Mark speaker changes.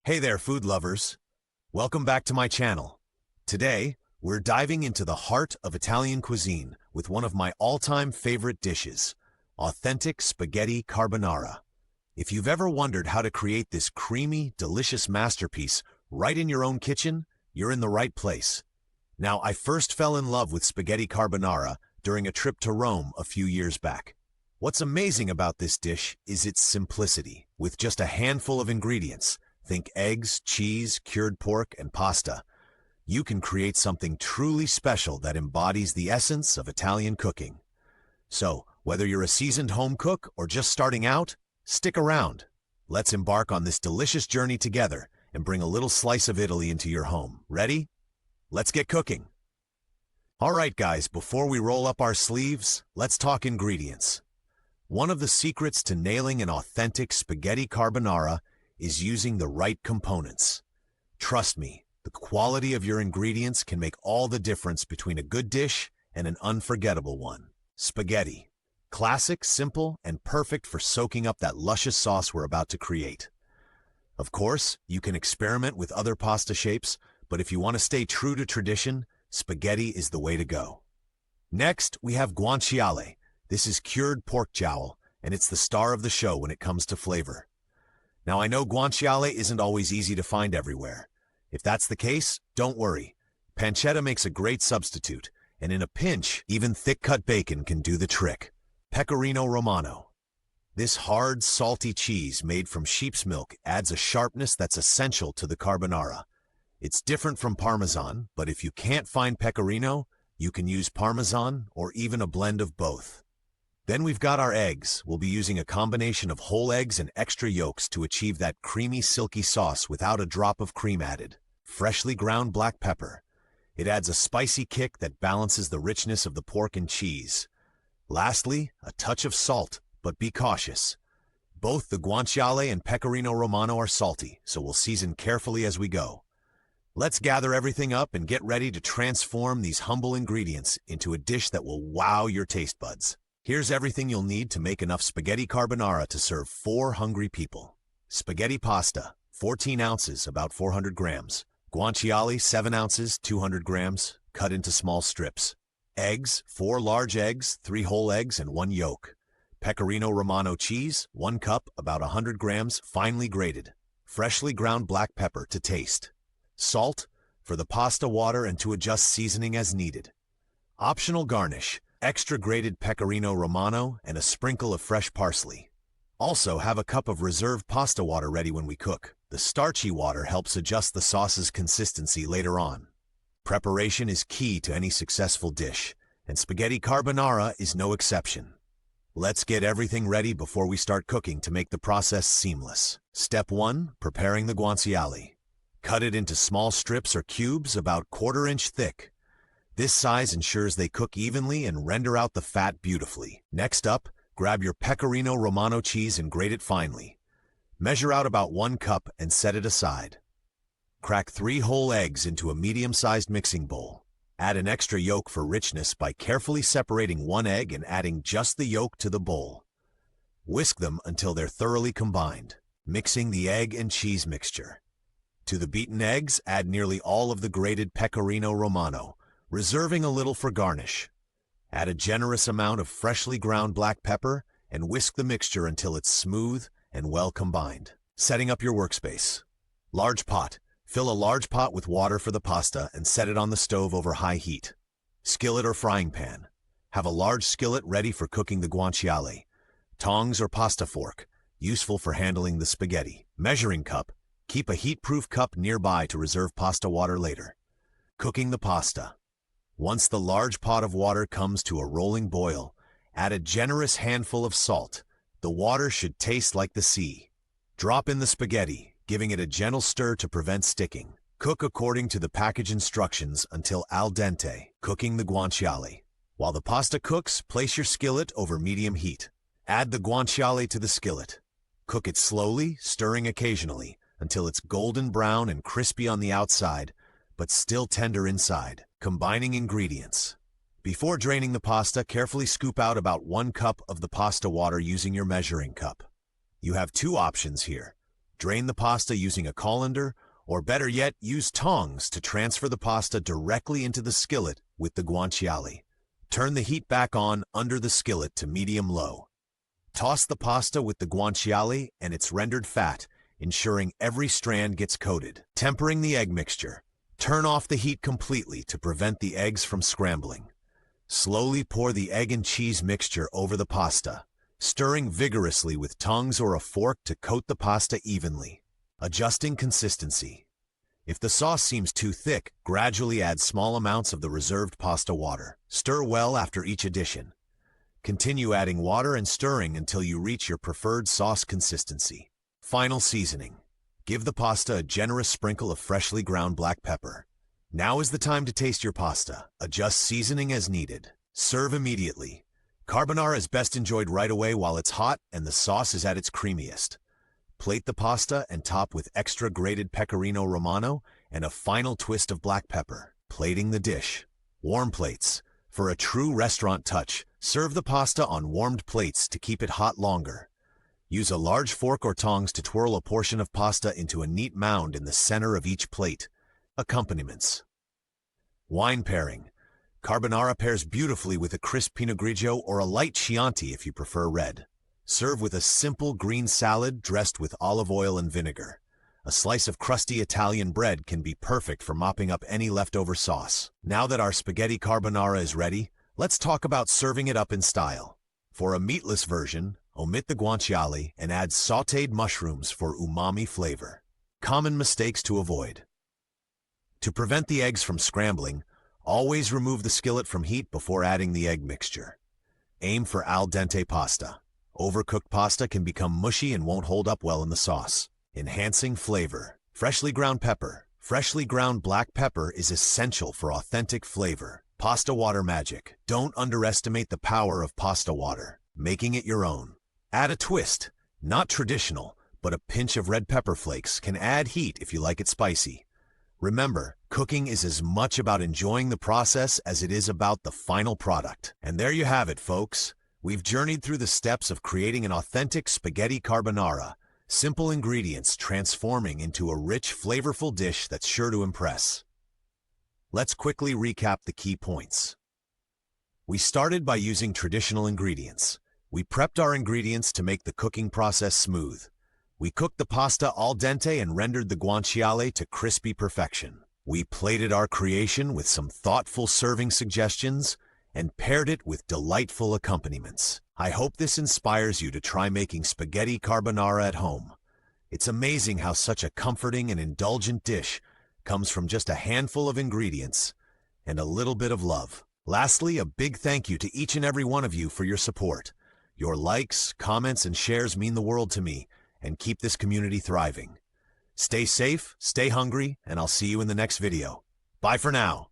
Speaker 1: Hey there, food lovers. Welcome back to my channel. Today, we're diving into the heart of Italian cuisine with one of my all-time favorite dishes, authentic spaghetti carbonara. If you've ever wondered how to create this creamy, delicious masterpiece right in your own kitchen, you're in the right place. Now, I first fell in love with spaghetti carbonara during a trip to Rome a few years back. What's amazing about this dish is its simplicity. With just a handful of ingredients, think eggs, cheese, cured pork, and pasta, you can create something truly special that embodies the essence of Italian cooking. So, whether you're a seasoned home cook or just starting out, stick around. Let's embark on this delicious journey together and bring a little slice of Italy into your home. Ready? Let's get cooking. All right, guys, before we roll up our sleeves, let's talk ingredients. One of the secrets to nailing an authentic spaghetti carbonara is using the right components. Trust me, the quality of your ingredients can make all the difference between a good dish and an unforgettable one. Spaghetti. Classic, simple, and perfect for soaking up that luscious sauce we're about to create. Of course, you can experiment with other pasta shapes, but if you want to stay true to tradition, spaghetti is the way to go. Next, we have guanciale. This is cured pork jowl, and it's the star of the show when it comes to flavor. Now, I know guanciale isn't always easy to find everywhere. If that's the case, don't worry. Pancetta makes a great substitute, and in a pinch, even thick-cut bacon can do the trick. Pecorino Romano. This hard, salty cheese made from sheep's milk adds a sharpness that's essential to the carbonara. It's different from Parmesan, but if you can't find Pecorino, you can use Parmesan or even a blend of both. Then we've got our eggs. We'll be using a combination of whole eggs and extra yolks to achieve that creamy, silky sauce without a drop of cream added. Freshly ground black pepper. It adds a spicy kick that balances the richness of the pork and cheese. Lastly, a touch of salt, but be cautious. Both the guanciale and Pecorino Romano are salty, so we'll season carefully as we go. Let's gather everything up and get ready to transform these humble ingredients into a dish that will wow your taste buds. Here's everything you'll need to make enough spaghetti carbonara to serve 4 hungry people. Spaghetti pasta, 14 ounces, about 400 grams. Guanciale, 7 ounces, 200 grams, cut into small strips. Eggs, 4 large eggs, 3 whole eggs, and 1 yolk. Pecorino Romano cheese, 1 cup, about 100 grams, finely grated. Freshly ground black pepper to taste. Salt, for the pasta water and to adjust seasoning as needed. Optional garnish, extra grated Pecorino Romano and a sprinkle of fresh parsley. Also, have a cup of reserved pasta water ready when we cook. The starchy water helps adjust the sauce's consistency later on. Preparation is key to any successful dish, and spaghetti carbonara is no exception. Let's get everything ready before we start cooking to make the process seamless. Step 1. Preparing the guanciale. Cut it into small strips or cubes about 1/4 inch thick. This size ensures they cook evenly and render out the fat beautifully. Next up, grab your Pecorino Romano cheese and grate it finely. Measure out about 1 cup and set it aside. Crack 3 whole eggs into a medium-sized mixing bowl. Add an extra yolk for richness by carefully separating 1 egg and adding just the yolk to the bowl. Whisk them until they're thoroughly combined, mixing the egg and cheese mixture. To the beaten eggs, add nearly all of the grated Pecorino Romano, reserving a little for garnish. Add a generous amount of freshly ground black pepper and whisk the mixture until it's smooth and well combined. Setting up your workspace. Large pot. Fill a large pot with water for the pasta and set it on the stove over high heat. Skillet or frying pan. Have a large skillet ready for cooking the guanciale. Tongs or pasta fork, useful for handling the spaghetti. Measuring cup. Keep a heat-proof cup nearby to reserve pasta water later. Cooking the pasta. Once the large pot of water comes to a rolling boil, add a generous handful of salt. The water should taste like the sea. Drop in the spaghetti, giving it a gentle stir to prevent sticking. Cook according to the package instructions until al dente, cooking the guanciale. While the pasta cooks, place your skillet over medium heat. Add the guanciale to the skillet. Cook it slowly, stirring occasionally, until it's golden brown and crispy on the outside, but still tender inside. Combining ingredients. Before draining the pasta, carefully scoop out about 1 cup of the pasta water using your measuring cup. You have 2 options here. Drain the pasta using a colander, or better yet, use tongs to transfer the pasta directly into the skillet with the guanciale. Turn the heat back on under the skillet to medium-low. Toss the pasta with the guanciale and its rendered fat, ensuring every strand gets coated. Tempering the egg mixture. Turn off the heat completely to prevent the eggs from scrambling. Slowly pour the egg and cheese mixture over the pasta, stirring vigorously with tongs or a fork to coat the pasta evenly. Adjusting consistency. If the sauce seems too thick, gradually add small amounts of the reserved pasta water. Stir well after each addition. Continue adding water and stirring until you reach your preferred sauce consistency. Final seasoning. Give the pasta a generous sprinkle of freshly ground black pepper. Now is the time to taste your pasta. Adjust seasoning as needed. Serve immediately. Carbonara is best enjoyed right away while it's hot and the sauce is at its creamiest. Plate the pasta and top with extra grated pecorino romano and a final twist of black pepper. Plating the dish. Warm plates. For a true restaurant touch, serve the pasta on warmed plates to keep it hot longer. Use a large fork or tongs to twirl a portion of pasta into a neat mound in the center of each plate. Accompaniments. Wine pairing. Carbonara pairs beautifully with a crisp Pinot Grigio or a light Chianti if you prefer red. Serve with a simple green salad dressed with olive oil and vinegar. A slice of crusty Italian bread can be perfect for mopping up any leftover sauce. Now that our spaghetti carbonara is ready, let's talk about serving it up in style. For a meatless version, omit the guanciale and add sautéed mushrooms for umami flavor. Common mistakes to avoid. To prevent the eggs from scrambling, always remove the skillet from heat before adding the egg mixture. Aim for al dente pasta. Overcooked pasta can become mushy and won't hold up well in the sauce. Enhancing flavor. Freshly ground pepper. Freshly ground black pepper is essential for authentic flavor. Pasta water magic. Don't underestimate the power of pasta water, making it your own. Add a twist. Not traditional, but a pinch of red pepper flakes can add heat if you like it spicy. Remember, cooking is as much about enjoying the process as it is about the final product. And there you have it, folks. We've journeyed through the steps of creating an authentic spaghetti carbonara. Simple ingredients transforming into a rich, flavorful dish that's sure to impress. Let's quickly recap the key points. We started by using traditional ingredients. We prepped our ingredients to make the cooking process smooth. We cooked the pasta al dente and rendered the guanciale to crispy perfection. We plated our creation with some thoughtful serving suggestions and paired it with delightful accompaniments. I hope this inspires you to try making spaghetti carbonara at home. It's amazing how such a comforting and indulgent dish comes from just a handful of ingredients and a little bit of love. Lastly, a big thank you to each and every one of you for your support. Your likes, comments, and shares mean the world to me and keep this community thriving. Stay safe, stay hungry, and I'll see you in the next video. Bye for now.